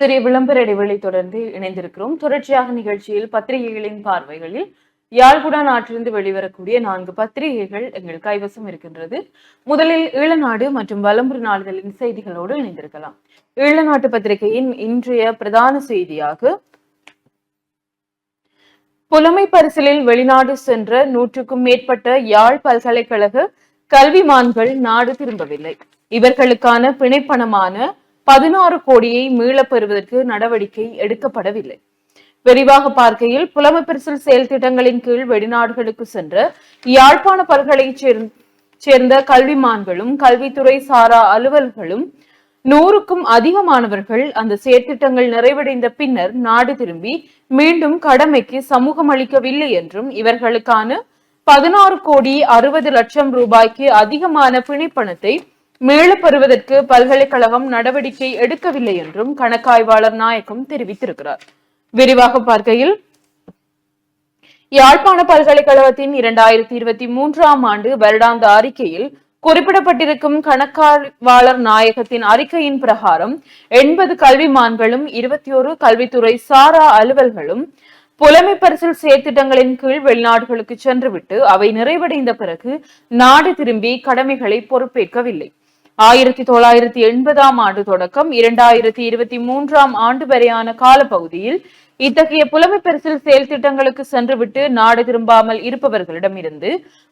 சிறிய விளம்பர இடைவெளி தொடர்ந்து இணைந்திருக்கிறோம். தொடர்ச்சியாக நிகழ்ச்சியில் பத்திரிகைகளின் பார்வைகளில் யாழ்குடா நாட்டிலிருந்து வெளிவரக்கூடிய 4 பத்திரிகைகள் எங்கள் கைவசம் இருக்கின்றது. முதலில் ஈழநாடு மற்றும் வலம்புரி நாளிதழின் செய்திகளோடு இணைந்திருக்கலாம். ஈழநாட்டு பத்திரிகையின் இன்றைய பிரதான செய்தியாக, புலமை பரிசிலில் வெளிநாடு சென்ற 100க்கும் மேற்பட்ட யாழ் பல்கலைக்கழக கல்விமான்கள் நாடு திரும்பவில்லை. இவர்களுக்கான பிணைப்பணமான 16 கோடியை மீளப் பெறுவதற்கு நடவடிக்கை எடுக்கப்படவில்லை. விரிவாக பார்க்கையில், புலமை பரிசில் செயல் திட்டங்களின் கீழ் வெளிநாடுகளுக்கு சென்ற யாழ்ப்பாண பல்கலைச் சேர்ந்த கல்விமான்களும் கல்வித்துறை சாரா அலுவலர்களும் 100க்கும் அதிகமானவர்கள் அந்த செயற்திட்டங்கள் நிறைவடைந்த பின்னர் நாடு திரும்பி மீண்டும் கடமைக்கு சமூகம் அளிக்கவில்லை என்றும், இவர்களுக்கான 16 கோடி 60 லட்சம் ரூபாய்க்கு அதிகமான பிணைப்பணத்தை மீளப் பெறுவதற்கு பல்கலைக்கழகம் நடவடிக்கை எடுக்கவில்லை என்றும் கணக்காய்வாளர் நாயகம் தெரிவித்திருக்கிறார். விரிவாக பார்க்கையில், யாழ்ப்பாண பல்கலைக்கழகத்தின் 2023ஆம் ஆண்டு வருடாந்த அறிக்கையில் குறிப்பிடப்பட்டிருக்கும் கணக்காய்வாளர் நாயகத்தின் அறிக்கையின் பிரகாரம் 80 கல்விமான்களும் 21 கல்வித்துறை சாரா அலுவல்களும் புலமை பரிசில் செயற்திட்டங்களின் கீழ் வெளிநாடுகளுக்கு சென்றுவிட்டு அவை நிறைவடைந்த பிறகு நாடு திரும்பி கடமைகளை பொறுப்பேற்கவில்லை. 1980ஆம் ஆண்டு தொடக்கம் 2023ஆம் ஆண்டு வரையான காலப்பகுதியில் இத்தகைய புலமை பரிசில் செயல் திட்டங்களுக்கு சென்றுவிட்டு நாடு திரும்பாமல் இருப்பவர்களிடம் இருந்து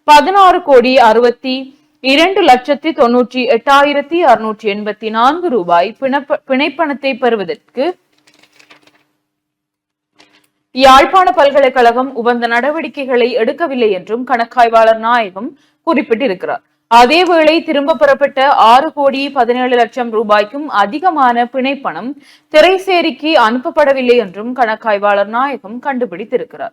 16 கோடி 62 லட்சத்தி 98,684 ரூபாய் பிணைப்பணத்தை பெறுவதற்கு யாழ்ப்பாண பல்கலைக்கழகம் உகந்த நடவடிக்கைகளை எடுக்கவில்லை என்றும் கணக்காய்வாளர் நாயகம் குறிப்பிட்டிருக்கிறார். அதேவேளை திரும்ப பெறப்பட்ட 6 கோடி 17 லட்சம் ரூபாய்க்கும் அதிகமான பிணைப்பணம் திரைசேரிக்கு அனுப்பப்படவில்லை என்றும் கணக்காய்வாளர் நாயகம் கண்டுபிடித்திருக்கிறார்.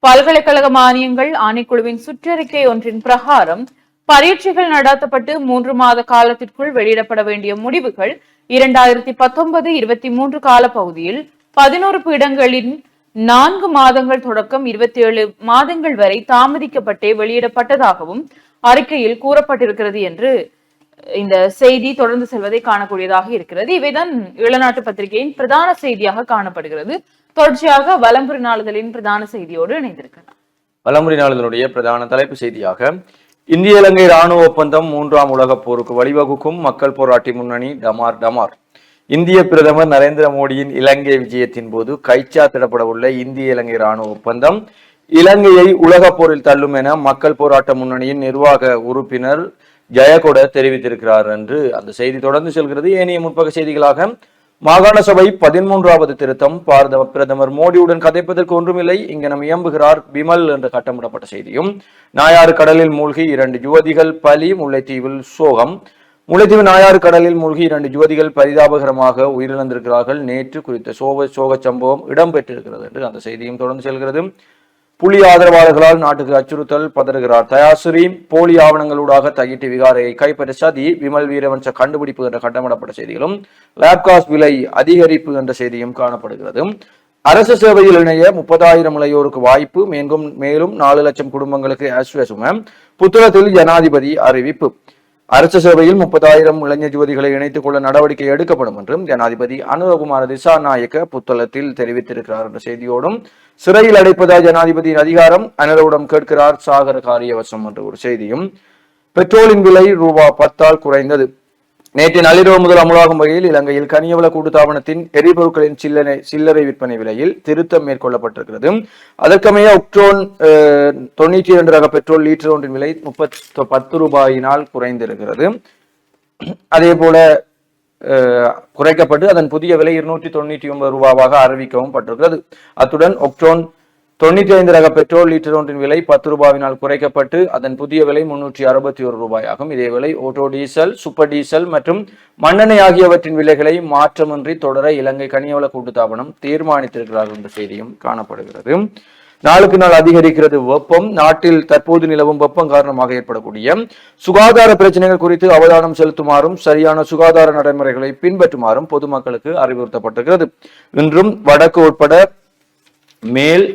பல்கலைக்கழக மானியங்கள் ஆணைக்குழுவின் சுற்றறிக்கை ஒன்றின் பிரகாரம் பரீட்சைகள் நடத்தப்பட்டு 3 மாத காலத்திற்குள் வெளியிடப்பட வேண்டிய முடிவுகள் 2019-23 காலப்பகுதியில் 11 பீடங்களின் 4 மாதங்கள் தொடக்கம் 27 மாதங்கள் வரை தாமதிக்கப்பட்டே வெளியிடப்பட்டதாகவும் அறிக்கையில் கூறப்பட்டிருக்கிறது என்று இந்த செய்தி தொடர்ந்து செல்வதை காணக்கூடியதாக இருக்கிறது. இவைதான் ஈழநாட்டு பத்திரிகையின் பிரதான செய்தியாக காணப்படுகிறது. தொடர்ச்சியாக வலம்புரி நாளிதழின் பிரதான செய்தியோடு இணைந்திருக்கிறார். வலம்புரி நாளிதழுடைய பிரதான தலைப்பு செய்தியாக, இந்திய இலங்கை இராணுவ ஒப்பந்தம் 3ஆம் உலகப் போருக்கு வழிவகுக்கும், மக்கள் போராட்ட முன்னணி டமார் டமார். இந்திய பிரதமர் நரேந்திர மோடியின் இலங்கை விஜயத்தின் போது கைச்சாத்திடப்பட உள்ள இந்திய இலங்கை இராணுவ ஒப்பந்தம் இலங்கையை உலகப் போரில் தள்ளும் என மக்கள் போராட்ட முன்னணியின் நிர்வாக உறுப்பினர் ஜெயகொட தெரிவித்திருக்கிறார் என்று அந்த செய்தி தொடர்ந்து செல்கிறது. ஏனைய முற்பக செய்திகளாக, மாகாண சபை 13வது திருத்தம், பாரத பிரதமர் மோடியுடன் கதைப்பதற்கு ஒன்றுமில்லை, இங்கனம் இயம்புகிறார் பிமல் என்ற கட்டமிடப்பட்ட செய்தியும், நாயாறு கடலில் மூழ்கி 2 யுவதிகள் பலி, முல்லைத்தீவில் சோகம். முல்லைத்தீவு நாயாறு கடலில் மூழ்கி 2 யுவதிகள் பரிதாபகரமாக உயிரிழந்திருக்கிறார்கள். நேற்று குறித்த சோக சம்பவம் இடம்பெற்றிருக்கிறது என்று அந்த செய்தியும் தொடர்ந்து செல்கிறது. புலி ஆதரவாளர்களால் நாட்டுக்கு அச்சுறுத்தல், பதறுகிறார் தயாசுரி. போலி ஆவணங்களூடாக தையிட்டு விகாரையை கைப்பற்ற சதி, விமல் வீரவன்ச கண்டுபிடிப்பு என்ற கட்டமிடப்பட்ட செய்திகளும், லேப்காஸ் விலை அதிகரிப்பு என்ற செய்தியும் காணப்படுகிறது. அரசு சேவையில் இணைய 30,000 இளையோருக்கு வாய்ப்பு, மேலும் 4 லட்சம் குடும்பங்களுக்கு ஆஸ்வசும. புத்தளத்தில் ஜனாதிபதி அறிவிப்பு. அரசு சேவையில் 30,000 இளைஞர் யுவதிகளை இணைத்துக் கொள்ள நடவடிக்கை எடுக்கப்படும் என்றும் ஜனாதிபதி அனுரகுமார திசாநாயக்க புத்தளத்தில் தெரிவித்திருக்கிறார் என்ற செய்தியோடும், சிறையில் அடைப்பதா ஜனாதிபதியின் அதிகாரம், அனரவுடம் கேட்கிறார் சாகர காரியவசம் என்ற ஒரு செய்தியும், பெட்ரோலின் விலை ரூபா 10ஆல் குறைந்தது. நேற்று நள்ளிரவு முதல் அமலாகும் வகையில் இலங்கையில் கனியவள கூட்டுத்தாபனத்தின் எரிபொருட்களின் சில்லறை விற்பனை விலையில் திருத்தம் மேற்கொள்ளப்பட்டிருக்கிறது. அதற்கமைய ஒக்டோன் 92 ரக பெட்ரோல் லீட்டர் ஒன்றின் விலை 10 ரூபாயினால் குறைந்திருக்கிறது. அதே போல குறைக்கப்பட்டு அதன் புதிய விலை 299 ரூபாவாக அறிவிக்கவும் பட்டிருக்கிறது. அத்துடன் ஒக்டோன் 95 ரக பெட்ரோல் லீட்டர் ஒன்றின் விலை 10 ரூபாயினால் குறைக்கப்பட்டு அதன் புதிய விலை 361 ரூபாயாகும். இதேவேளை ஓட்டோ டீசல், சூப்பர் டீசல் மற்றும் மண்ணெண்ணெய் ஆகியவற்றின் விலைகளை மாற்றமின்றி தொடர இலங்கை கனியவள கூட்டுத்தாபனம் தீர்மானித்திருக்கிறார் என்ற செய்தியும் காணப்படுகிறது. நாளுக்கு நாள் அதிகரிக்கிறது வெப்பம். நாட்டில் தற்போது நிலவும் வெப்பம் காரணமாக ஏற்படக்கூடிய சுகாதார பிரச்சனைகள் குறித்து அவதானம் செலுத்துமாறும் சரியான சுகாதார நடைமுறைகளை பின்பற்றுமாறும் பொதுமக்களுக்கு அறிவுறுத்தப்பட்டிருக்கிறது. இன்றும் வடக்கு உட்பட மேல்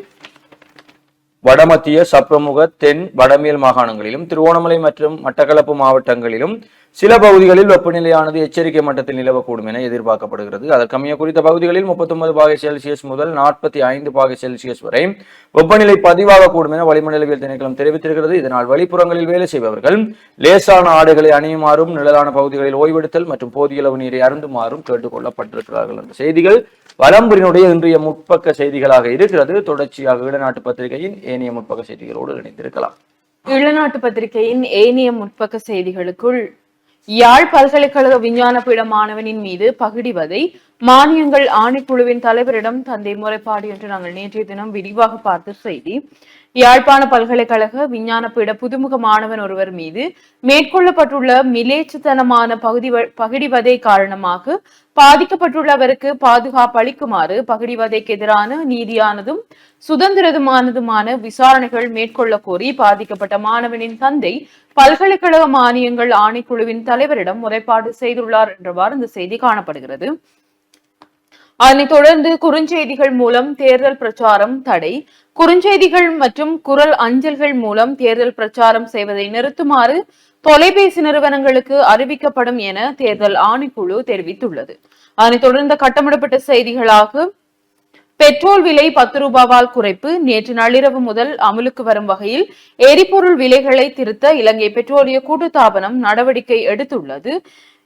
வடமத்திய, சப்ரமுக, தென், வடமேல் மாகாணங்களிலும் திருவோணமலை மற்றும் மட்டக்களப்பு மாவட்டங்களிலும் சில பகுதிகளில் வெப்பநிலையானது எச்சரிக்கை மட்டத்தில் நிலவக்கூடும் என எதிர்பார்க்கப்படுகிறது. அதற்கமைய குறித்த பகுதிகளில் 39°C முதல் 45°C வரை வெப்பநிலை பதிவாகக்கூடும் என வளிமண்டலவியல் திணைக்களம் தெரிவித்திருக்கிறது. இதனால் வெளிப்புறங்களில் வேலை செய்பவர்கள் லேசான ஆடைகளை அணியுமாறும், நிழலான பகுதிகளில் ஓய்வெடுத்தல் மற்றும் போதிய அளவு நீரை அருந்துமாறும் கேட்டுக் கொள்ளப்பட்டிருக்கிறார்கள் என்ற செய்திகள் வலம்புரினுடைய இன்றைய முற்பக்க செய்திகளாக இருக்கிறது. தொடர்ச்சியாக ஈழநாட்டு பத்திரிகையின் ஏனைய முற்பக்க செய்திகளோடு இணைந்திருக்கலாம். ஈழநாட்டு பத்திரிகையின் ஏனைய முற்பக்க செய்திகளுக்குள் யாழ் பல்கலைக்கழக விஞ்ஞான பீட மாணவனின் மீது பகிடிவதை மானியங்கள் ஆணைக்குழுவின் தலைவரிடம் தந்தை முறைப்பாடு என்று நாங்கள் நேற்றைய தினம் விரிவாக பார்த்த செய்தி. யாழ்ப்பாண பல்கலைக்கழக விஞ்ஞான பீட புதுமுக மாணவன் ஒருவர் மீது மேற்கொள்ளப்பட்டுள்ள மிலேச்சத்தனமான பகிடிவதை காரணமாக பாதிக்கப்பட்டுள்ளவருக்கு பாதுகாப்பு அளிக்குமாறு பகிடிவதைக்கு எதிரான நீதியானதும் சுதந்திரமானதுமான விசாரணைகள் மேற்கொள்ள கோரி பாதிக்கப்பட்ட மாணவனின் தந்தை பல்கலைக்கழக மானியங்கள் ஆணைக்குழுவின் தலைவரிடம் முறைப்பாடு செய்துள்ளார் என்றவாறு இந்த செய்தி காணப்படுகிறது. அதனைத் தொடர்ந்து குறுஞ்செய்திகள் மூலம் தேர்தல் பிரச்சாரம் தடை. குறுஞ்செய்திகள் மற்றும் குரல் அஞ்சல்கள் மூலம் தேர்தல் பிரச்சாரம் செய்வதை நிறுத்துமாறு தொலைபேசி நிறுவனங்களுக்கு அறிவிக்கப்படும் என தேர்தல் ஆணைக்குழு தெரிவித்துள்ளது. அதனைத் தொடர்ந்து கட்டமிடப்பட்ட செய்திகளாக பெட்ரோல் விலை 10 ரூபாவால் குறைப்பு. நேற்று நள்ளிரவு முதல் அமலுக்கு வரும் வகையில் எரிபொருள் விலைகளை திருத்த இலங்கை பெட்ரோலிய கூட்டுத்தாபனம் நடவடிக்கை எடுத்துள்ளது.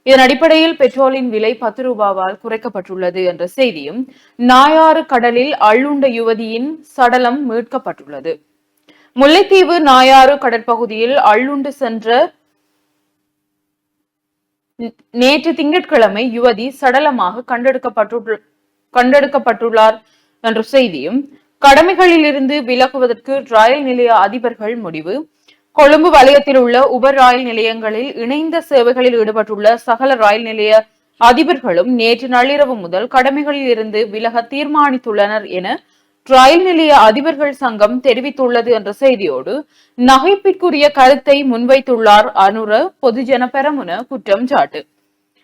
இதன் அடிப்படையில் பெட்ரோலின் விலை 10 ரூபாவால் குறைக்கப்பட்டுள்ளது என்ற செய்தியும், நாயாறு கடலில் அள்ளுண்ட யுவதியின் சடலம் மீட்கப்பட்டுள்ளது. முல்லைத்தீவு நாயாறு கடற்பகுதியில் அள்ளுண்டு சென்ற நேற்று திங்கட்கிழமை யுவதி சடலமாக கண்டெடுக்கப்பட்டுள்ளார் என்ற செய்தியும், கடமைகளில் இருந்து விலகுவதற்கு ரயில் நிலைய அதிபர்கள் முடிவு. கொழும்பு வலயத்தில் உள்ள உப ரயில் நிலையங்களில் இணைந்த சேவைகளில் ஈடுபட்டுள்ள சகல ரயில் நிலைய அதிபர்களும் நேற்று நள்ளிரவு முதல் கடமைகளில் இருந்து விலக தீர்மானித்துள்ளனர் என ரயில் நிலைய அதிபர்கள் சங்கம் தெரிவித்துள்ளது என்ற செய்தியோடு, நகைப்பிற்குரிய கருத்தை முன்வைத்துள்ளார் அனுர பொதுஜன பெரமுன குற்றம் சாட்டு.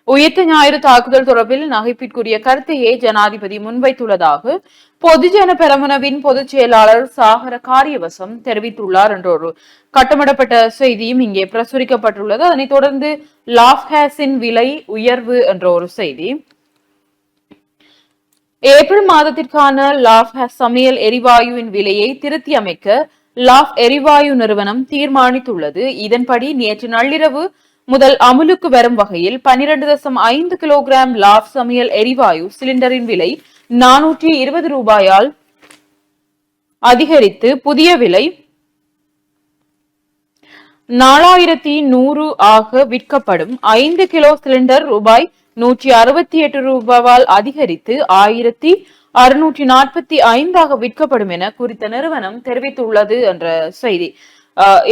உயிர்த்த ஞாயிறு தாக்குதல் தொடர்பில் நகைப்பிற்குரிய கருத்தையே ஜனாதிபதி முன்வைத்துள்ளதாக பொதுஜன பெரமுனவின் பொதுச் செயலாளர் சாகர காரியவசம் தெரிவித்துள்ளார் என்ற ஒரு கட்டமிடப்பட்ட செய்தியும் இங்கே பிரசுரிக்கப்பட்டுள்ளது. அதனைத் தொடர்ந்து லாப்ஹேஸின் விலை உயர்வு என்ற ஒரு செய்தி. ஏப்ரல் மாதத்திற்கான லாப்ஹேஸ் சமையல் எரிவாயுவின் விலையை திருத்தி அமைக்க லாப் எரிவாயு நிறுவனம் தீர்மானித்துள்ளது. இதன்படி நேற்று நள்ளிரவு முதல் அமுலுக்கு வரும் வகையில் 12.5 கிலோகிராம் லாப் சமையல் எரிவாயு சிலிண்டரின் விலை 420 ரூபாயால் அதிகரித்து புதிய விலை 4100 ஆக விற்கப்படும். 5 கிலோ சிலிண்டர் ரூபாய் 168 ரூபாயால் அதிகரித்து 1645 விற்கப்படும் என குறித்த நிறுவனம் தெரிவித்துள்ளது என்ற செய்தி.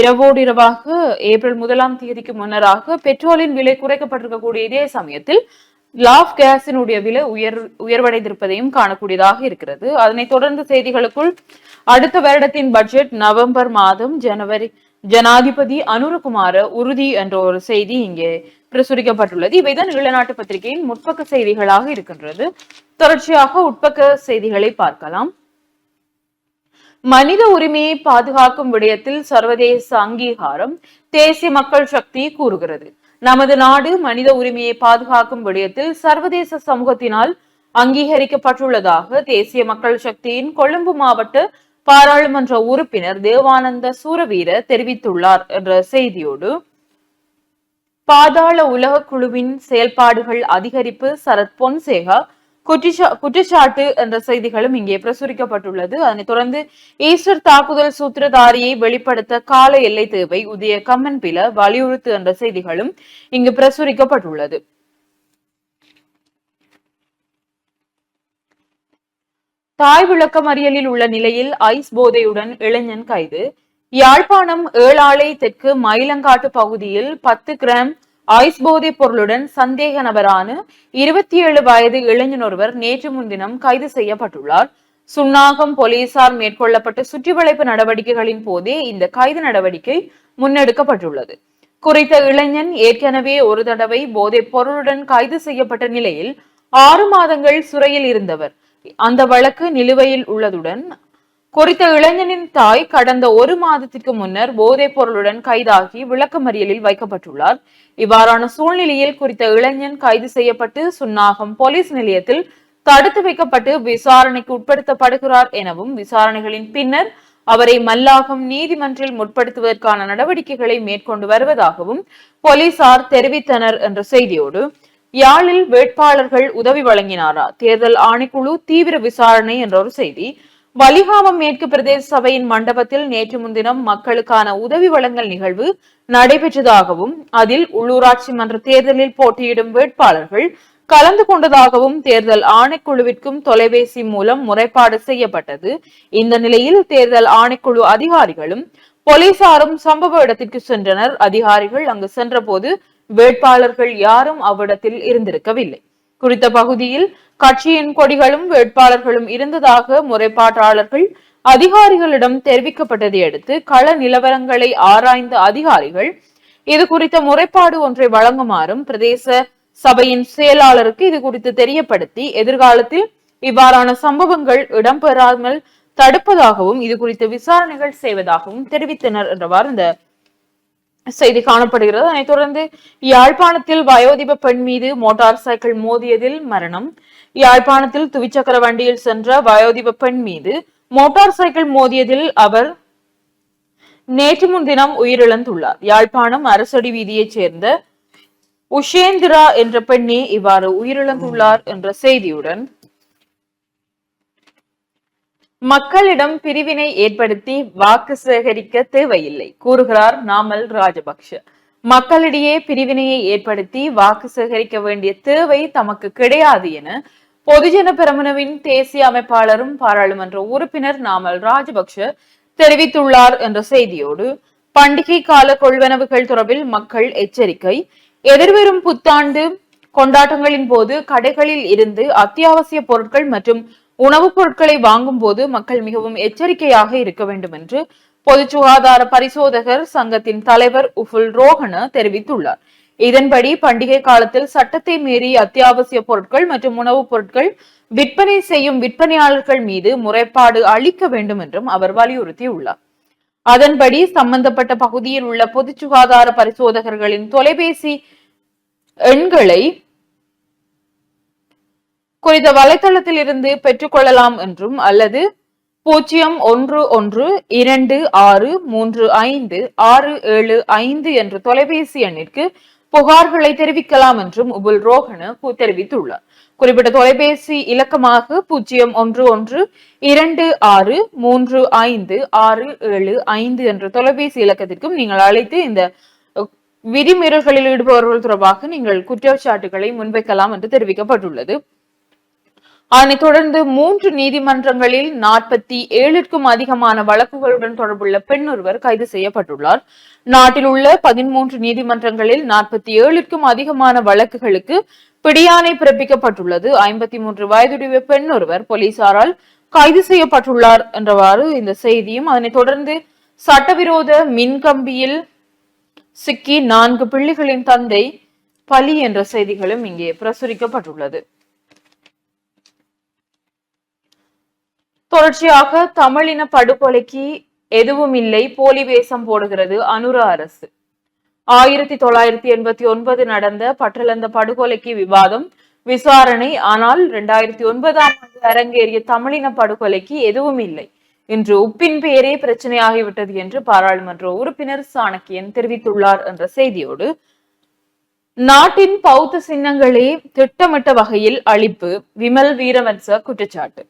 இரவோடு இரவாக ஏப்ரல் 1ஆம் தேதிக்கு முன்னராக பெட்ரோலின் விலை குறைக்கப்பட்டிருக்கக்கூடிய இதே சமயத்தில் லாப் கேஸினுடைய விலை உயர்வடைந்திருப்பதையும் காணக்கூடியதாக இருக்கிறது. அதனைத் தொடர்ந்து செய்திகளுக்குள் அடுத்த வருடத்தின் பட்ஜெட் நவம்பர் மாதம் ஜனாதிபதி அனுரகுமார உறுதி என்ற ஒரு செய்தி இங்கே பிரசுரிக்கப்பட்டுள்ளது. இவைதான் ஈழநாட்டு பத்திரிகையின் முற்பக்க செய்திகளாக இருக்கின்றது. தொடர்ச்சியாக உட்பக்க செய்திகளை பார்க்கலாம். மனித உரிமையை பாதுகாக்கும் விடயத்தில் சர்வதேச அங்கீகாரம், தேசிய மக்கள் சக்தி கூறுகிறது. நமது நாடு மனித உரிமையை பாதுகாக்கும் விடயத்தில் சர்வதேச சமூகத்தினால் அங்கீகரிக்கப்பட்டுள்ளதாக தேசிய மக்கள் சக்தியின் கொழும்பு மாவட்ட பாராளுமன்ற உறுப்பினர் தேவானந்த சூரவீர தெரிவித்துள்ளார் என்ற செய்தியோடு, பாதாள உலக குழுவின் செயல்பாடுகள் அதிகரிப்பு சரத் பொன்சேகா குற்றச்சாட்டு என்ற செய்திகளும் இங்கே பிரசுரிக்கப்பட்டுள்ளது. அதனைத் தொடர்ந்து ஈஸ்டர் தாக்குதல் சூத்திரதாரியை வெளிப்படுத்த கால எல்லை தேவை, உதய கம்மன்பில வலியுறுத்து என்ற செய்திகளும் இங்கு பிரசுரிக்கப்பட்டுள்ளது. தாய் விளக்கமறியலில் உள்ள நிலையில் ஐஸ் போதையுடன் இளைஞன் கைது. யாழ்ப்பாணம் ஏழாலை தெற்கு மயிலங்காட்டு பகுதியில் 10 கிராம் ஐஸ் போதைப் பொருளுடன் சந்தேக நபரான 27 வயது இளைஞன் ஒருவர் நேற்று முன்தினம் கைது செய்யப்பட்டுள்ளார். சுன்னாகம் போலீசார் மேற்கொள்ளப்பட்ட சுற்றிவளைப்பு நடவடிக்கைகளின் போதே இந்த கைது நடவடிக்கை முன்னெடுக்கப்பட்டுள்ளது. குறித்த இளைஞன் ஏற்கனவே ஒரு தடவை போதைப் பொருளுடன் கைது செய்யப்பட்ட நிலையில் 6 மாதங்கள் சிறையில் இருந்தவர். அந்த வழக்கு நிலுவையில் உள்ளதுடன் குறித்த இளைஞனின் தாய் கடந்த 1 மாதத்திற்கு முன்னர் போதைப் பொருளுடன் கைதாகி விளக்கமறியலில் வைக்கப்பட்டுள்ளார். இவ்வாறான சூழ்நிலையில் குறித்த இளைஞன் கைது செய்யப்பட்டு சுன்னாகம் போலீஸ் நிலையத்தில் தடுத்து வைக்கப்பட்டு விசாரணைக்கு உட்படுத்தப்படுகிறார் எனவும் விசாரணைகளின் பின்னர் அவரை மல்லாகம் நீதிமன்றில் முற்படுத்துவதற்கான நடவடிக்கைகளை மேற்கொண்டு வருவதாகவும் போலீசார் தெரிவித்தனர் என்ற செய்தியோடு, யாழில் வேட்பாளர்கள் உதவி வழங்கினாரா, தேர்தல் ஆணைக்குழு தீவிர விசாரணை என்ற ஒரு செய்தி. வலிகாமம் மேற்கு பிரதேச சபையின் மண்டபத்தில் நேற்று முன்தினம் மக்களுக்கான உதவி வழங்கல் நிகழ்வு நடைபெற்றதாகவும் அதில் உள்ளூராட்சி மன்ற தேர்தலில் போட்டியிடும் வேட்பாளர்கள் கலந்து கொண்டதாகவும் தேர்தல் ஆணைக்குழுவிற்கும் தொலைபேசி மூலம் முறைப்பாடு செய்யப்பட்டது. இந்த நிலையில் தேர்தல் ஆணைக்குழு அதிகாரிகளும் போலீசாரும் சம்பவ இடத்திற்கு சென்றனர். அதிகாரிகள் அங்கு சென்றபோது வேட்பாளர்கள் யாரும் அவ்விடத்தில் இருந்திருக்கவில்லை. குறித்த பகுதியில் கட்சியின் கொடிகளும் வேட்பாளர்களும் இருந்ததாக முறைப்பாட்டாளர்கள் அதிகாரிகளிடம் தெரிவிக்கப்பட்டதை அடுத்து கள நிலவரங்களை ஆராய்ந்த அதிகாரிகள் இது குறித்த முறைப்பாடு ஒன்றை வழங்குமாறும் பிரதேச சபையின் செயலாளருக்கு இது குறித்து தெரியப்படுத்தி எதிர்காலத்தில் இவ்வாறான சம்பவங்கள் இடம்பெறாமல் தடுப்பதாகவும் இது குறித்து விசாரணைகள் செய்வதாகவும் தெரிவித்தனர் என்றவாறு இந்த செய்தி காணப்படுகிறது. அதனைத் தொடர்ந்து யாழ்ப்பாணத்தில் வயோதிப பெண் மீது மோட்டார் சைக்கிள் மோதியதில் மரணம். யாழ்ப்பாணத்தில் துவிச்சக்கர வண்டியில் சென்ற வயோதிப பெண் மீது மோட்டார் சைக்கிள் மோதியதில் அவர் நேற்று முன்தினம் உயிரிழந்துள்ளார். யாழ்ப்பாணம் அரசடி வீதியைச் சேர்ந்த உஷேந்திரா என்ற பெண்ணே இவ்வாறு உயிரிழந்துள்ளார் என்ற செய்தியுடன், மக்களிடம் பிரிவினை ஏற்படுத்தி வாக்கு சேகரிக்க தேவையில்லை கூறுகிறார் நாமல் ராஜபக்ஷ. மக்களிடையே பிரிவினையை ஏற்படுத்தி வாக்கு சேகரிக்க வேண்டிய தேவை தமக்கு கிடையாது என பொதுஜன பெரமுனவின் தேசிய அமைப்பாளரும் பாராளுமன்ற உறுப்பினர் நாமல் ராஜபக்ஷ தெரிவித்துள்ளார் என்ற செய்தியோடு, பண்டிகை கால கொள்வனவுகள் தொடர்பில் மக்கள் எச்சரிக்கை. எதிர்வரும் புத்தாண்டு கொண்டாட்டங்களின் போது கடைகளில் இருந்து அத்தியாவசிய பொருட்கள் மற்றும் உணவுப் பொருட்களை வாங்கும் போது மக்கள் மிகவும் எச்சரிக்கையாக இருக்க வேண்டும் என்று பொது சுகாதார பரிசோதகர் சங்கத்தின் தலைவர் உஃபுல் ரோஹன தெரிவித்துள்ளார். இதன்படி பண்டிகை காலத்தில் சட்டத்தை மீறி அத்தியாவசிய பொருட்கள் மற்றும் உணவுப் பொருட்கள் விற்பனை செய்யும் விற்பனையாளர்கள் மீது முறைப்பாடு அளிக்க வேண்டும் என்றும் அவர் வலியுறுத்தியுள்ளார். அதன்படி சம்பந்தப்பட்ட பகுதியில் உள்ள பொது சுகாதார பரிசோதகர்களின் தொலைபேசி எண்களை குறித்த வலைதளத்தில் இருந்து பெற்றுக்கொள்ளலாம் என்றும் அல்லது 0112263567 என்ற தொலைபேசி எண்ணிற்கு புகார்களை தெரிவிக்கலாம் என்றும் உபுல் ரோஹன தெரிவித்துள்ளார். குறிப்பிட்ட தொலைபேசி இலக்கமாக 0112263567 என்ற தொலைபேசி இலக்கத்திற்கும் நீங்கள் அழைத்து இந்த விதிமீறல்களில் ஈடுபவர்கள் தொடர்பாக நீங்கள் குற்றச்சாட்டுகளை முன்வைக்கலாம் என்று தெரிவிக்கப்பட்டுள்ளது. அதனைத் தொடர்ந்து 3 நீதிமன்றங்களில் 47க்கும் அதிகமான வழக்குகளுடன் தொடர்புள்ள பெண் ஒருவர் கைது செய்யப்பட்டுள்ளார். நாட்டில் உள்ள 13 நீதிமன்றங்களில் 47க்கும் அதிகமான வழக்குகளுக்கு பிடியாணை பிறப்பிக்கப்பட்டுள்ளது. 53 வயதுடைய பெண் ஒருவர் போலீசாரால் கைது செய்யப்பட்டுள்ளார் என்றவாறு இந்த செய்தியும், அதனைத் தொடர்ந்து சட்டவிரோத மின்கம்பியில் சிக்கி 4 பிள்ளைகளின் தந்தை பலி என்ற செய்திகளும் இங்கே பிரசுரிக்கப்பட்டுள்ளது. தொடர்ச்சியாக தமிழின படுகொலைக்கு எதுவும் இல்லை, போலி வேஷம் போடுகிறது அனுர அரசு. 1989 நடந்த பட்டளந்த படுகொலைக்கு விவாதம் விசாரணை. ஆனால் 2009 ஆண்டு அரங்கேறிய தமிழின படுகொலைக்கு எதுவும் இல்லை. இன்று உப்பின் பெயரே பிரச்சனையாகிவிட்டது என்று பாராளுமன்ற உறுப்பினர் சாணக்கியன் தெரிவித்துள்ளார் என்ற செய்தியோடு, நாட்டின் பௌத்த சின்னங்களே திட்டமிட்ட வகையில் அழிப்பு, விமல் வீரவன்ச குற்றச்சாட்டு.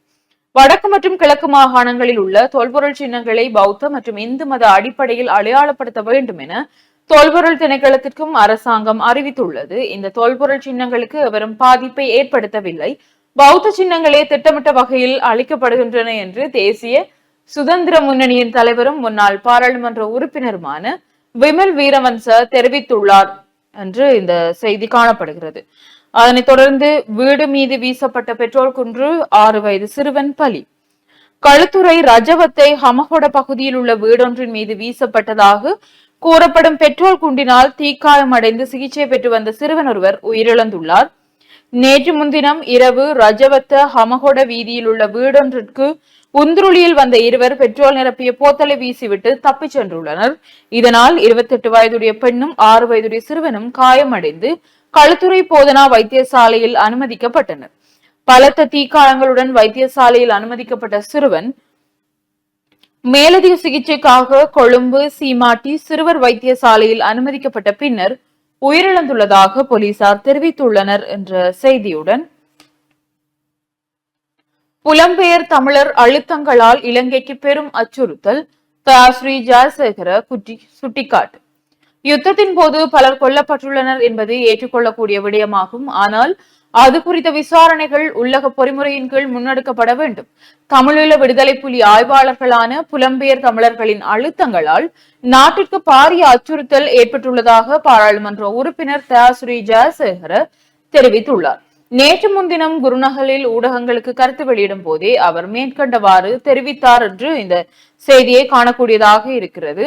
வடக்கு மற்றும் கிழக்கு மாகாணங்களில் உள்ள தொல்பொருள் சின்னங்களை பௌத்த மற்றும் இந்து மத அடிப்படையில் அடையாளப்படுத்த வேண்டும் என தொல்பொருள் திணைக்களத்திற்கும் அரசாங்கம் அறிவித்துள்ளது. இந்த தொல்பொருள் சின்னங்களுக்கு எவரும் பாதிப்பை ஏற்படுத்தவில்லை, பௌத்த சின்னங்களே திட்டமிட்ட வகையில் அளிக்கப்படுகின்றன என்று தேசிய சுதந்திர முன்னணியின் தலைவரும் முன்னாள் பாராளுமன்ற உறுப்பினருமான விமல் வீரவன்ச தெரிவித்துள்ளார் என்று இந்த செய்தி காணப்படுகிறது. அதனைத் தொடர்ந்து வீடு மீது வீசப்பட்ட பெட்ரோல் குன்று, 6 வயது சிறுவன் பலி. களுத்துறை ரஜவத்தை ஹமகொட பகுதியில் உள்ள வீடொன்றின் மீது வீசப்பட்டதாக கூறப்படும் பெட்ரோல் குண்டினால் தீக்காயமடைந்து சிகிச்சை பெற்று வந்த சிறுவன் ஒருவர் உயிரிழந்துள்ளார். நேற்று முன்தினம் இரவு ரஜவத்த ஹமகொட வீதியில் உள்ள வீடொன்றிற்கு உந்துருளியில் வந்த இருவர் பெட்ரோல் நிரப்பிய போத்தலை வீசிவிட்டு தப்பிச் சென்றுள்ளனர். இதனால் 28 வயதுடைய பெண்ணும் 6 வயதுடைய சிறுவனும் காயமடைந்து களுத்துறை போதனா வைத்தியசாலையில் அனுமதிக்கப்பட்டனர். பலத்த தீக்காயங்களுடன் வைத்தியசாலையில் அனுமதிக்கப்பட்ட சிறுவன் மேலதிக சிகிச்சைக்காக கொழும்பு சீமாட்டி சிறுவர் வைத்தியசாலையில் அனுமதிக்கப்பட்ட பின்னர் உயிரிழந்துள்ளதாக போலீசார் தெரிவித்துள்ளனர் என்ற செய்தியுடன் புலம்பெயர் தமிழர் அழுத்தங்களால் இலங்கைக்கு பெரும் அச்சுறுத்தல் ஸ்ரீ ஜெயசேகர சுட்டிக்காட்டு. யுத்தத்தின் போது பலர் கொல்லப்பட்டுள்ளனர் என்பது ஏற்றுக்கொள்ளக்கூடிய விடயமாகும். ஆனால் அது குறித்த விசாரணைகள் உள்ளக பொறிமுறையின் கீழ் முன்னெடுக்கப்பட வேண்டும். தமிழீழ விடுதலை புலி ஆய்வாளர்களான புலம்பெயர் தமிழர்களின் அழுத்தங்களால் நாட்டிற்கு பாரிய அச்சுறுத்தல் ஏற்பட்டுள்ளதாக பாராளுமன்ற உறுப்பினர் ஸ்ரீ ஜெயசேகர தெரிவித்துள்ளார். நேற்று முன்தினம் குருநகலில் ஊடகங்களுக்கு கருத்து வெளியிடும் போதே அவர் மேற்கண்டவாறு தெரிவித்தார் என்று இந்த செய்தியை காணக்கூடியதாக இருக்கிறது.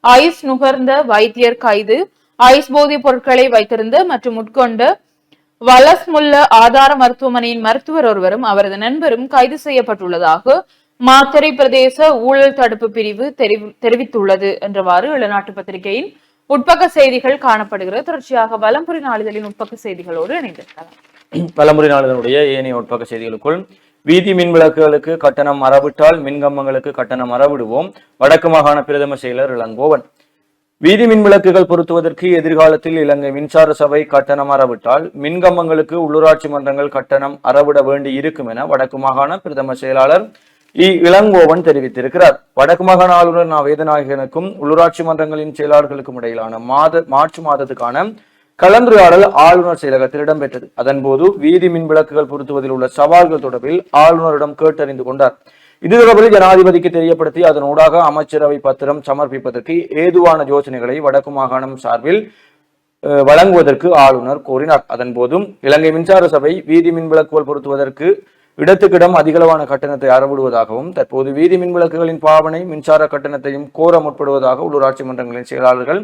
ஐஸ் நுகர்ந்த வைத்தியர் கைது, ஐஸ் போதைப் பொருட்களை வைத்திருந்த மற்றும் உட்கொண்ட வலஸ்முல்ல ஆதார மருத்துவமனையின் மருத்துவர் ஒருவரும் அவரது நண்பரும் கைது செய்யப்பட்டுள்ளதாக மாத்தறை பிரதேச ஊழல் தடுப்பு பிரிவு தெரிவித்துள்ளது என்றவாறு இளநாட்டு பத்திரிகையின் உட்பக்க செய்திகள் காணப்படுகிறது. தொடர்ச்சியாக வலம்புரி நாளிதழின் உட்பக்க செய்திகளோடு இணைந்திருக்கலாம். வலம்புரி நாளிதழுடைய ஏனைய உட்பக்க செய்திகளுக்குள் வீதி மின் விளக்குகளுக்கு கட்டணம் அறவிட்டால் மின்கம்பங்களுக்கு கட்டணம் அறவிடுவோம், வடக்கு மாகாண பிரதம செயலர் இளங்கோவன். வீதி மின் விளக்குகள் பொருத்துவதற்கு எதிர்காலத்தில் இலங்கை மின்சார சபை கட்டணம் அறவிட்டால் மின்கம்பங்களுக்கு உள்ளூராட்சி மன்றங்கள் கட்டணம் அறவிட வேண்டி இருக்கும் என வடக்கு மாகாண பிரதம செயலாளர் இளங்கோவன் தெரிவித்திருக்கிறார். வடக்கு மாகாண ஆளுநர் வேதநாயகனுக்கும் உள்ளூராட்சி மன்றங்களின் செயலாளர்களுக்கும் இடையிலான மார்ச் மாதத்துக்கான கலந்துரையாடல் ஆளுநர் செயலகத்தில் இடம்பெற்றது. அதன்போது வீதி மின் விளக்குகள் பொருத்துவதில் உள்ள சவால்கள் தொடர்பில் ஆளுநரிடம் கேட்டறிந்து கொண்டார். இது தொடர்பில் ஜனாதிபதிக்கு தெரியப்படுத்தி அதனூடாக அமைச்சரவை பத்திரம் சமர்ப்பிப்பதற்கு ஏதுவான யோசனைகளை வடக்கு மாகாணம் சார்பில் வழங்குவதற்கு ஆளுநர் கோரினார். அதன்போதும் இலங்கை மின்சார சபை வீதி மின் விளக்குகள் பொருத்துவதற்கு இடத்துக்கிடம் அதிகளவான கட்டணத்தை அறவிடுவதாகவும் தற்போது வீதி மின் விளக்குகளின் பாவனை மின்சார கட்டணத்தையும் கோர முற்படுவதாக உள்ளூராட்சி மன்றங்களின் செயலாளர்கள்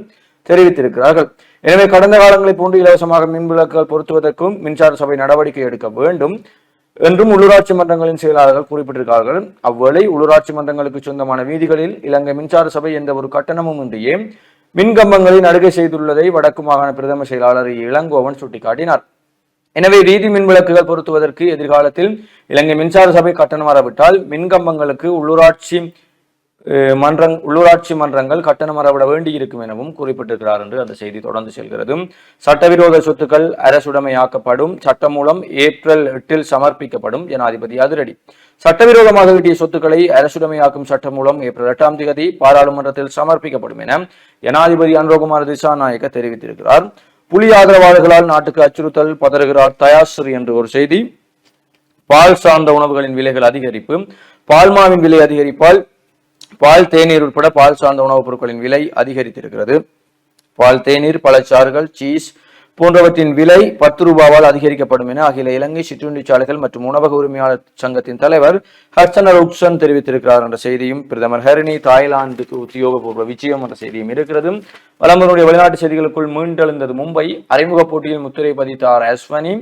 தெரிவித்திருக்கிறார்கள். எனவே கடந்த காலங்களைப் போன்று இலவசமாக மின் விளக்குகள் பொருத்துவதற்கும் மின்சார சபை நடவடிக்கை எடுக்க வேண்டும் என்றும் உள்ளூராட்சி மன்றங்களின் செயலாளர்கள் குறிப்பிட்டிருக்கிறார்கள். அவ்வேளை உள்ளூராட்சி மன்றங்களுக்கு சொந்தமான வீதிகளில் இலங்கை மின்சார சபை எந்த ஒரு கட்டணமும் இன்றியே மின்கம்பங்களை நடுகை செய்துள்ளதை வடக்கு மாகாண பிரதம செயலாளர் இளங்கோவன் சுட்டிக்காட்டினார். எனவே வீதி மின் விளக்குகள் பொருத்துவதற்கு எதிர்காலத்தில் இலங்கை மின்சார சபை கட்டணம் வரவிட்டால் மின்கம்பங்களுக்கு உள்ளூராட்சி மன்றங்கள் கட்டணம் அறவிட வேண்டியிருக்கும் எனவும் குறிப்பிட்டிருக்கிறார் என்று அந்த செய்தி தொடர்ந்து செல்கிறது. சட்டவிரோத சொத்துக்கள் அரசுடைமையாக்கப்படும் சட்டம் மூலம் ஏப்ரல் 8 சமர்ப்பிக்கப்படும் ஜனாதிபதி அதிரடி. சட்டவிரோதமாக கிட்டிய சொத்துக்களை அரசுடைமையாக்கும் சட்டம் மூலம் ஏப்ரல் 8 பாராளுமன்றத்தில் சமர்ப்பிக்கப்படும் என ஜனாதிபதி அனுரகுமார் திசாநாயக்க தெரிவித்திருக்கிறார். புலி ஆதரவாளர்களால் நாட்டுக்கு அச்சுறுத்தல் பதறுகிறார் தயாஸ்ரீ என்று ஒரு செய்தி. பால் சார்ந்த உணவுகளின் விலைகள் அதிகரிப்பு, பால்மாவின் விலை அதிகரிப்பால் பால் தேநீர் உட்பட பால் சார்ந்த உணவுப் பொருட்களின் விலை அதிகரித்திருக்கிறது. பால் தேநீர் பழச்சாறுகள் சீஸ் போன்றவற்றின் விலை 10 ரூபாவால் அதிகரிக்கப்படும் என அகில இலங்கை சிற்றுண்டிச்சாலைகள் மற்றும் உணவக உரிமையாளர் சங்கத்தின் தலைவர் ஹர்சனர் உட்சன் தெரிவித்திருக்கிறார் என்ற செய்தியும், பிரதமர் ஹரினி தாய்லாந்துக்கு உத்தியோகபூர்வ விஜயம் என்ற செய்தியும் இருக்கிறது. வலம்புரியுடைய வெளிநாட்டு செய்திகளுக்குள் மீண்டெழுந்தது மும்பை, அறிமுக போட்டியில் முத்திரை பதித்தார் அஸ்வனி,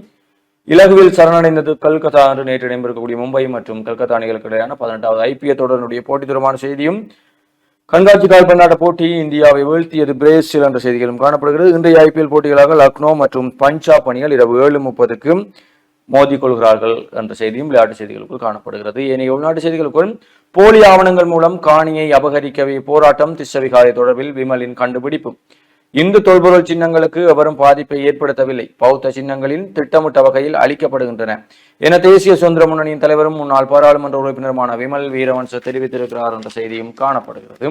இலகுவில் சரணடைந்தது கல்கத்தா என்று நேற்று இடம்பெறக்கூடிய மும்பை மற்றும் கல்கத்தா அணிகளுக்கு இடையான 18வது IPL தொடரினுடைய போட்டி தொடர்பான செய்தியும், கண்காட்சி கால்பந்தாட்ட போட்டி இந்தியாவை வீழ்த்தியது பிரேசில் என்ற செய்திகளும் காணப்படுகிறது. இன்றைய IPL போட்டிகளாக லக்னோ மற்றும் பஞ்சாப் அணிகள் இரவு 7:30 மோதி கொள்கிறார்கள் என்ற செய்தியும் விளையாட்டு செய்திகளுக்குள் காணப்படுகிறது. ஏனைய உள்நாட்டு செய்திகளுக்குள் போலி ஆவணங்கள் மூலம் காணியை அபகரிக்கவே போராட்டம், திஸ்ஸவிகாரை தொடர்பில் விமலின் கண்டுபிடிப்பு. இந்து தொல்பொருள் சின்னங்களுக்கு எவரும் பாதிப்பை ஏற்படுத்தவில்லை, பௌத்த சின்னங்களின் திட்டமிட்ட வகையில் அளிக்கப்படுகின்றன என தேசிய சுதந்திர முன்னணியின் தலைவரும் முன்னாள் பாராளுமன்ற உறுப்பினருமான விமல் வீரவன்ச தெரிவித்திருக்கிறார் என்ற செய்தியும் காணப்படுகிறது.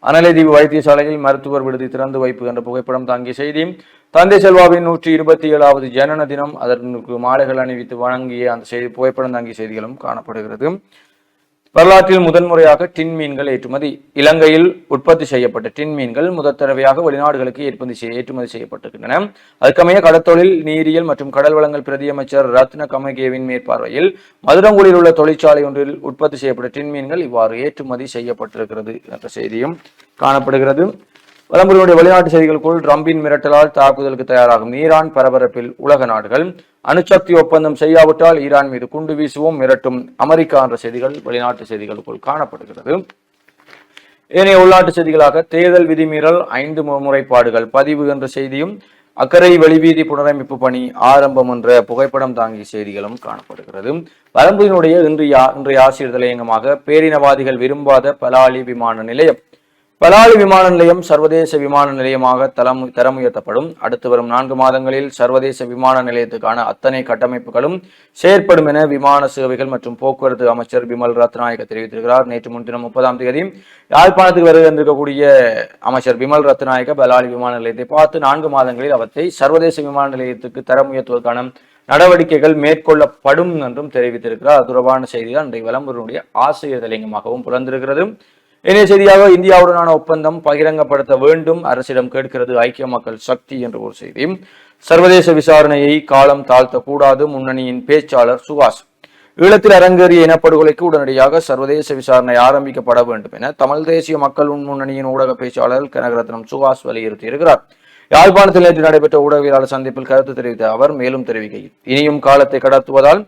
அனலைதீவு வைத்தியசாலையில் மருத்துவர் விடுதி திறந்து வைப்பு என்ற புகைப்படம் தாங்கிய செய்தி, தந்தை செல்வாவின் 127வது ஜனன தினம் அதற்கு மாலைகள் அணிவித்து வழங்கிய அந்த செய்தி புகைப்படம் தாங்கிய செய்திகளும் காணப்படுகிறது. வரலாற்றில் முதன்முறையாக டின் மீன்கள் ஏற்றுமதி. இலங்கையில் உற்பத்தி செய்யப்பட்ட டின் மீன்கள் முதல் தடவையாக வெளிநாடுகளுக்கு ஏற்றுமதி செய்யப்பட்டிருக்கின்றன. அதுக்கமைய கடற்தொழில், நீரியல் மற்றும் கடல் வளங்கள் பிரதியமைச்சர் ரத்ன கமகேவின் மேற்பார்வையில் மதுரங்குடியில் உள்ள தொழிற்சாலை ஒன்றில் உற்பத்தி செய்யப்பட்ட டின் மீன்கள் இவ்வாறு ஏற்றுமதி செய்யப்பட்டிருக்கிறது என்ற செய்தியும் காணப்படுகிறது. வலம்புரியினுடைய வெளிநாட்டு செய்திகளுக்குள் ட்ரம்பின் மிரட்டலால் தாக்குதலுக்கு தயாராகும் ஈரான் பரபரப்பில் உலக நாடுகள் அணுசக்தி ஒப்பந்தம் செய்யாவிட்டால் ஈரான் மீது குண்டு வீசுவோம் மிரட்டும் அமெரிக்கா என்ற செய்திகள் வெளிநாட்டு செய்திகளுக்குள் காணப்படுகிறது. ஏனைய உள்நாட்டு செய்திகளாக தேர்தல் விதிமீறல் 5 முறைப்பாடுகள் பதிவு என்ற செய்தியும் அக்கறை வெளிவீதி புனரமைப்பு பணி ஆரம்பம் என்ற புகைப்படம் தாங்கிய செய்திகளும் காணப்படுகிறது. வலம்புரியினுடைய இன்றைய ஆசிரியர் தலையங்கமாக பேரினவாதிகள் விரும்பாத பலாலி விமான நிலையம். பலாலி விமான நிலையம் சர்வதேச விமான நிலையமாக தரம் உயர்த்தப்படும். அடுத்து வரும் 4 மாதங்களில் சர்வதேச விமான நிலையத்துக்கான அத்தனை கட்டமைப்புகளும் செயற்படும் என விமான சேவைகள் மற்றும் போக்குவரத்து அமைச்சர் பிமல் ரத்நாயக்க தெரிவித்திருக்கிறார். நேற்று முன்தினம் 30ஆம் தேதி யாழ்ப்பாணத்துக்கு வருகின்றிருக்கக்கூடிய அமைச்சர் பிமல் ரத்நாயக்க பலாலி விமான நிலையத்தை பார்த்து 4 மாதங்களில் அவற்றை சர்வதேச விமான நிலையத்துக்கு தரம் உயர்த்துவதற்கான நடவடிக்கைகள் மேற்கொள்ளப்படும் என்றும் தெரிவித்திருக்கிறார். அது தொடர்பான செய்திதான் இன்றைய வலம்புரியினுடைய ஆசிரியர் தலையங்கமாகவும் புலந்திருக்கிறது. இணைய செய்தியாக இந்தியாவுடனான ஒப்பந்தம் பகிரங்கப்படுத்த வேண்டும் அரசிடம் கேட்கிறது ஐக்கிய மக்கள் சக்தி என்ற ஒரு செய்தி. சர்வதேச விசாரணையை காலம் தாழ்த்தக்கூடாது முன்னணியின் பேச்சாளர் சுகாஸ். ஈழத்தில் அரங்கேறிய இனப்படுகொலைக்கு உடனடியாக சர்வதேச விசாரணை ஆரம்பிக்கப்பட வேண்டும் என தமிழ் தேசிய மக்கள் முன்னணியின் ஊடக பேச்சாளர் கனகரத்னம் சுகாஸ் வலியுறுத்தியிருக்கிறார். யாழ்ப்பாணத்தில் நேற்று நடைபெற்ற ஊடகவியலாளர் சந்திப்பில் கருத்து தெரிவித்த அவர் மேலும் தெரிவிக்கையில் இனியும் காலத்தை கடத்துவதால்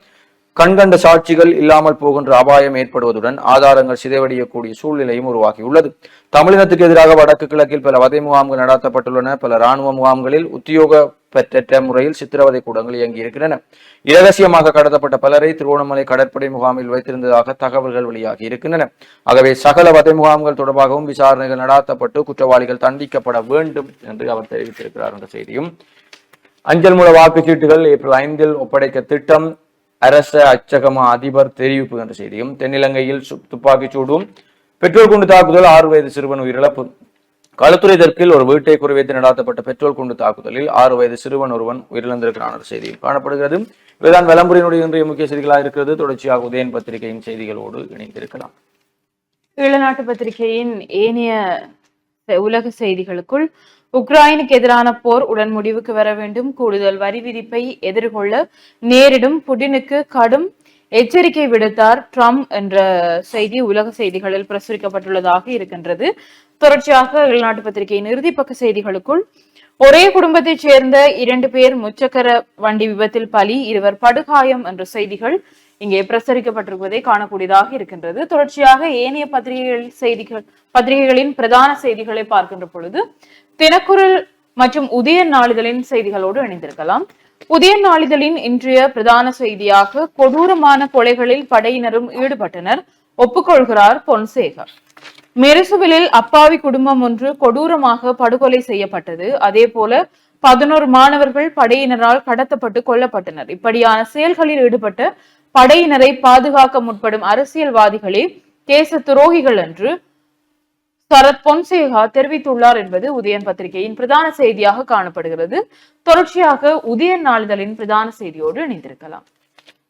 கண்கண்ட சாட்சிகள் இல்லாமல் போகின்ற அபாயம் ஏற்படுவதுடன் ஆதாரங்கள் சிதைவடையக்கூடிய சூழ்நிலையும் உருவாகியுள்ளது. தமிழினத்துக்கு எதிராக வடக்கு கிழக்கில் பல வதை முகாம்கள் நடத்தப்பட்டுள்ளன. பல இராணுவ முகாம்களில் உத்தியோக பெற்ற முறையில் சித்திரவதை கூடங்கள் இயங்கியிருக்கின்றன. இரகசியமாக கடத்தப்பட்ட பலரை திருவோணமலை கடற்படை முகாமில் வைத்திருந்ததாக தகவல்கள் வெளியாகி இருக்கின்றன. ஆகவே சகல வதை முகாம்கள் தொடர்பாகவும் விசாரணைகள் நடாத்தப்பட்டு குற்றவாளிகள் தண்டிக்கப்பட வேண்டும் என்று அவர் தெரிவித்திருக்கிறார் என்ற செய்தியும். அஞ்சல் மூல வாக்குச்சீட்டுகள் ஏப்ரல் 5 ஒப்படைக்க திட்டம் அரச அச்சகமா அதிபர் தெரிவிப்பு என்ற செய்தியும். தென்னிலங்கையில் துப்பாக்கிச் சூடும் பெட்ரோல் குண்டு தாக்குதல் 6 வயது சிறுவன் உயிரிழப்பு. களுத்துறை தெற்கில் ஒரு வீட்டை குறிவைத்து நடாத்தப்பட்ட பெட்ரோல் குண்டு தாக்குதலில் 6 வயது சிறுவன் ஒருவன் உயிரிழந்திருக்கிறான் என்ற செய்தியும் காணப்படுகிறது. இதுதான் வலம்புரியினுடைய இன்றைய முக்கிய செய்திகளாக இருக்கிறது. தொடர்ச்சியாக உதயன் பத்திரிகையின் செய்திகளோடு இணைந்திருக்கலாம். ஈழநாட்டு பத்திரிகையின் ஏனைய உலக செய்திகளுக்குள் உக்ரைனுக்கு எதிரான போர் உடன் முடிவுக்கு வர வேண்டும் கூடுதல் வரி விதிப்பை எதிர்கொள்ள நேரிடும் புடினுக்கு கடும் எச்சரிக்கை விடுத்தார் ட்ரம்ப் என்ற செய்தி உலக செய்திகளில் பிரசுரிக்கப்பட்டுள்ளதாக இருக்கின்றது. தொடர்ச்சியாக வெளிநாட்டு பத்திரிகையின் இறுதிப்பக்க செய்திகளுக்குள் ஒரே குடும்பத்தைச் சேர்ந்த 2 பேர் முச்சக்கர வண்டி விபத்தில் பலி 2 படுகாயம் என்ற செய்திகள் இங்கே பிரசுரிக்கப்பட்டிருப்பதை காணக்கூடியதாக இருக்கின்றது. தொடர்ச்சியாக ஏனைய பத்திரிகைகளின் பிரதான செய்திகளை பார்க்கின்ற பொழுது தினக்குரல் மற்றும் உதயன் நாளிதழின் செய்திகளோடு இணைந்திருக்கலாம். உதயன் நாளிதழின் இன்றைய பிரதான செய்தியாக கொடூரமான கொலைகளில் படையினரும் ஈடுபட்டனர் ஒப்புக்கொள்கிறார் பொன்சேகா. மெரிசுவிலில் அப்பாவி குடும்பம் ஒன்று கொடூரமாக படுகொலை செய்யப்பட்டது. அதே போல 11 மாணவர்கள் படையினரால் கடத்தப்பட்டு கொல்லப்பட்டனர். இப்படியான செயல்களில் ஈடுபட்ட படையினரை பாதுகாக்க முற்படும் அரசியல்வாதிகளே தேச துரோகிகள் என்று சரத் பொன்சேகா தெரிவித்துள்ளார் என்பது உதயன் பத்திரிகையின் பிரதான செய்தியாக காணப்படுகிறது. தொடர்ச்சியாக உதயன் நாளிதழின் பிரதான செய்தியோடு இணைந்திருக்கலாம்.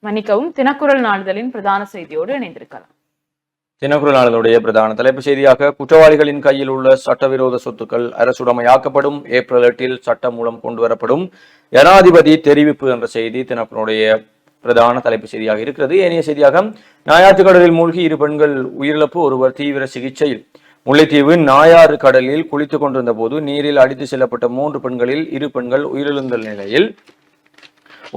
மன்னிக்கவும், தினக்குரல் நாளிதழின் பிரதான செய்தியோடு இணைந்திருக்கலாம். தினக்குரல் நாளிதழுடைய பிரதான தலைப்பு செய்தியாக குற்றவாளிகளின் கையில் உள்ள சட்டவிரோத சொத்துக்கள் அரசுடைமையாக்கப்படும் ஏப்ரல் 8 சட்டம் மூலம் கொண்டுவரப்படும் ஜனாதிபதி தெரிவிப்பு என்ற செய்தி தினக்குரலுடைய பிரதான தலைப்பு செய்தியாக இருக்கிறது. ஏனைய செய்தியாக நாயாற்று கடலில் மூழ்கி 2 பெண்கள் உயிரிழப்பு, ஒருவர் தீவிர சிகிச்சையில். முல்லைத்தீவு நாயாறு கடலில் குளித்துக் கொண்டிருந்த போது நீரில் அடித்து செல்லப்பட்ட 3 பெண்களில் 2 பெண்கள் உயிரிழந்த நிலையில்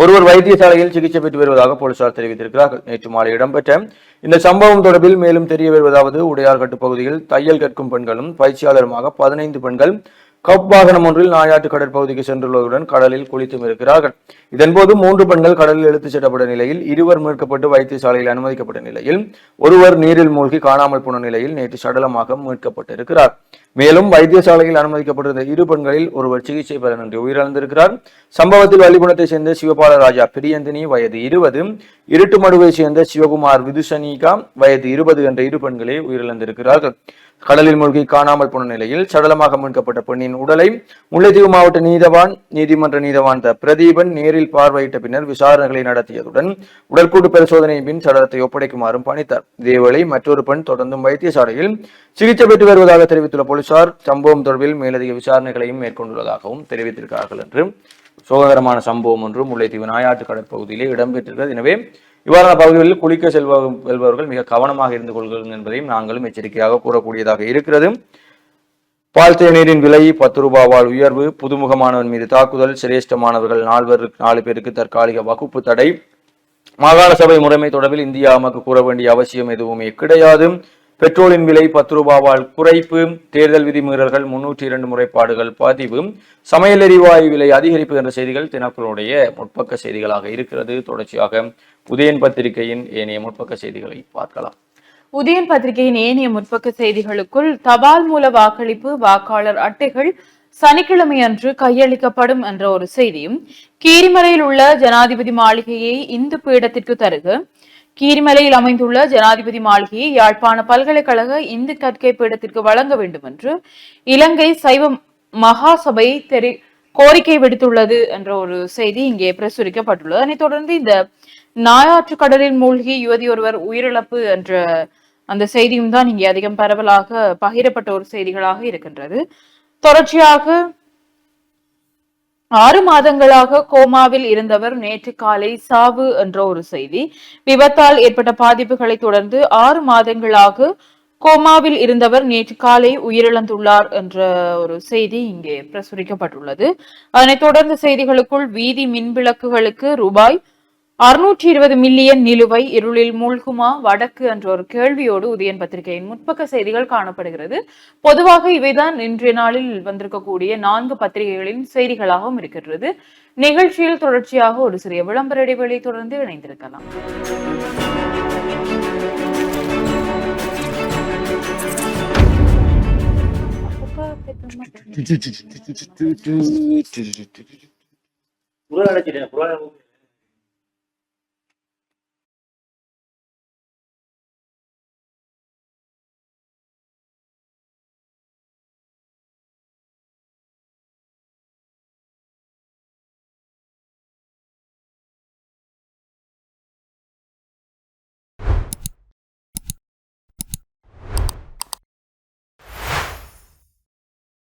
ஒருவர் வைத்தியசாலையில் சிகிச்சை பெற்று வருவதாக போலீசார் தெரிவித்திருக்கிறார்கள். நேற்று மாலை இடம்பெற்ற இந்த சம்பவம் தொடர்பில் மேலும் தெரிய வருவதாவது உடையார்கட்டு பகுதியில் தையல் கற்கும் பெண்களும் பயிற்சியாளருமாக 15 பெண்கள் கப் வாகனம் ஒன்றில் நாயாற்று கடற்பகுதிக்கு சென்றுள்ளதுடன் கடலில் குளித்தும் இருக்கிறார்கள். இதன்போது 3 பெண்கள் கடலில் இழுத்துச் செல்லப்பட்ட நிலையில் 2 மீட்கப்பட்டு வைத்தியசாலையில் அனுமதிக்கப்பட்ட நிலையில் ஒருவர் நீரில் மூழ்கி காணாமல் போன நிலையில் நேற்று சடலமாக மீட்கப்பட்டிருக்கிறார். மேலும் வைத்தியசாலையில் அனுமதிக்கப்பட்டிருந்த 2 பெண்களில் ஒருவர் சிகிச்சை பலனின்றி உயிரிழந்திருக்கிறார். சம்பவத்தில் வள்ளிகுணத்தை சேர்ந்த சிவபால ராஜா பிரியந்தினி வயது 20, இருட்டுமடுவை சேர்ந்த சிவகுமார் விதுசனிகா வயது 20 என்ற 2 பெண்களே உயிரிழந்திருக்கிறார்கள். கடலில் மூழ்கி காணாமல் போன நிலையில் சடலமாக மீட்கப்பட்ட பெண்ணின் உடலை முல்லைத்தீவு மாவட்ட நீதிமன்ற நீதவான் பிரதீபன் நேரில் பார்வையிட்ட பின்னர் விசாரணைகளை நடத்தியதுடன் உடற்கூட்டு பரிசோதனையின் பின் சடலத்தை ஒப்படைக்குமாறும் பணித்தார். இதேவேளை மற்றொரு பெண் தொடர்ந்தும் வைத்தியசாலையில் சிகிச்சை பெற்று வருவதாக தெரிவித்துள்ள போலீசார் சம்பவம் தொடர்பில் மேலதிக விசாரணைகளையும் மேற்கொண்டுள்ளதாகவும் தெரிவித்திருக்கிறார்கள் என்று சோககரமான சம்பவம் ஒன்று முல்லைத்தீவு நாயாற்று கடற்பகுதியிலே இடம்பெற்றிருக்கிறது. எனவே இவ்வாறான பகுதிகளில் குளிக்க செல்பவர்கள் மிக கவனமாக இருந்து கொள்ளுங்கள் என்பதையும் நாங்களும் எச்சரிக்கையாக கூறக்கூடியதாக இருக்கிறது. பால் தேநீரின் விலை 10 ரூபாவால் உயர்வு, புதுமுக மாணவன் மீது தாக்குதல், சிரேஷ்ட மாணவர்கள் 4 பேருக்கு தற்காலிக வகுப்பு தடை, மாகாண சபை முறைமை தொடர்பில் இந்தியா நமக்கு கூற வேண்டிய அவசியம் எதுவுமே கிடையாது, பெட்ரோலின் விலை 10 ரூபாவால் குறைப்பு, தேர்தல் விதிமீறல்கள் 302 முறைப்பாடுகள் பதிவு, சமையல் எரிவாயு விலை அதிகரிப்பு என்ற செய்திகள் தினக்குழுடைய முற்பக்க செய்திகளாக இருக்கிறது. தொடர்ச்சியாக உதயன் பத்திரிகையின் ஏனைய முற்பக்க செய்திகளை பார்க்கலாம். உதயன் பத்திரிகையின் ஏனைய முற்பக்க செய்திகளுக்குள் தபால் மூல வாக்களிப்பு, வாக்காளர் அட்டைகள் சனிக்கிழமை அன்று கையளிக்கப்படும் என்ற ஒரு செய்தியும், கீரிமலையில் உள்ள ஜனாதிபதி மாளிகையை இந்து பீடத்திற்கு தருக, கீரிமலையில் அமைந்துள்ள ஜனாதிபதி மாளிகையை யாழ்ப்பாண பல்கலைக்கழக இந்து கற்கை பீடத்திற்கு வழங்க வேண்டும் என்று இலங்கை சைவ மகாசபை கோரிக்கை விடுத்துள்ளது என்ற ஒரு செய்தி இங்கே பிரசுரிக்கப்பட்டுள்ளது. அதனைத் தொடர்ந்து இந்த நாயாற்று கடலில் மூழ்கி யுவதி ஒருவர் உயிரிழப்பு என்ற அந்த செய்தியும் தான் இங்கே அதிகம் பரவலாக பகிரப்பட்ட ஒரு செய்திகளாக இருக்கின்றது. தொடர்ச்சியாக 6 மாதங்களாக கோமாவில் இருந்தவர் நேற்று காலை சாவு என்ற ஒரு செய்தி, விபத்தால் ஏற்பட்ட பாதிப்புகளை தொடர்ந்து 6 மாதங்களாக கோமாவில் இருந்தவர் நேற்று காலை உயிரிழந்துள்ளார் என்ற ஒரு செய்தி இங்கே பிரசுரிக்கப்பட்டுள்ளது. அதனைத் தொடர்ந்த செய்திகளுக்குள் வீதி மின்விளக்குகளுக்கு ரூபாய் 620 மில்லியன் நிலுவை, இருளில் மூழ்குமா வடக்கு என்ற ஒரு கேள்வியோடு உதயன் பத்திரிகையின் முற்பக்க செய்திகள் காணப்படுகிறது. பொதுவாக இவைதான் இன்றைய நாளில் வந்திருக்கக்கூடிய 4 பத்திரிகைகளின் செய்திகளாகவும் இருக்கிறது. நிகழ்ச்சியில் தொடர்ச்சியாக ஒரு சிறிய விளம்பர இடைவெளி தொடர்ந்து இணைந்திருக்கலாம். புறா